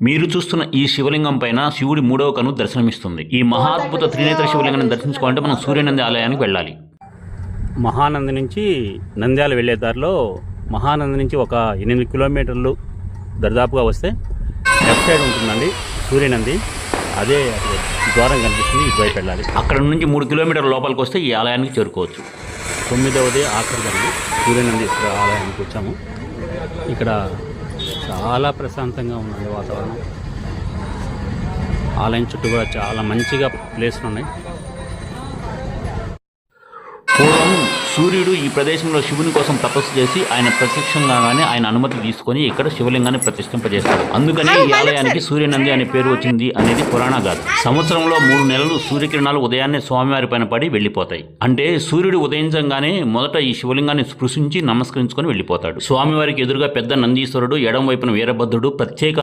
మీరు చూస్తున్న ఈ శివలింగం పైన శివుడి మూడవ కను దర్శనమిస్తుంది. ఈ మహాద్భుత త్రినేత్ర శివలింగాన్ని దర్శించుకోవాలంటే మనం సూర్యనంది ఆలయానికి వెళ్ళాలి. మహానంది నుంచి నంద్యాల వెళ్ళే దారిలో మహానంది నుంచి ఒక 8 కిలోమీటర్లు దరిదాపుగా వస్తే లెఫ్ట్ సైడ్ ఉంటుందండి సూర్యనంది. అదే ద్వారం కనిపిస్తుంది, ఇటువైపు వెళ్ళాలి. అక్కడ నుంచి 3 కిలోమీటర్ల లోపలికి వస్తే ఈ ఆలయానికి చేరుకోవచ్చు. 9వది ఆఖరిదండి సూర్యనందీశ్వర ఆలయానికి వచ్చాము. ఇక్కడ చాలా ప్రశాంతంగా ఉందండి వాతావరణం. ఆలయం చుట్టూ కూడా చాలా మంచిగా ప్లేస్లు ఉన్నాయి. పూర్వం సూర్యుడు ఈ ప్రదేశంలో శివుని కోసం తపస్సు చేసి ఆయన ప్రత్యక్షంగానే ఆయన అనుమతి తీసుకొని ఇక్కడ శివలింగాన్ని ప్రతిష్ఠింపజేస్తాడు. అందుకని ఈ ఆలయానికి సూర్యనంది అనే పేరు వచ్చింది అనేది పురాణ గాథ. సంవత్సరంలో 3 నెలలు సూర్యకిరణాలు ఉదయాన్నే స్వామివారి పైన పడి వెళ్ళిపోతాయి. అంటే సూర్యుడు ఉదయించగానే మొదట ఈ శివలింగాన్ని స్పృశించి నమస్కరించుకొని వెళ్ళిపోతాడు. స్వామివారికి ఎదురుగా పెద్ద నందీశ్వరుడు, ఎడం వైపున వీరభద్రుడు, ప్రత్యేక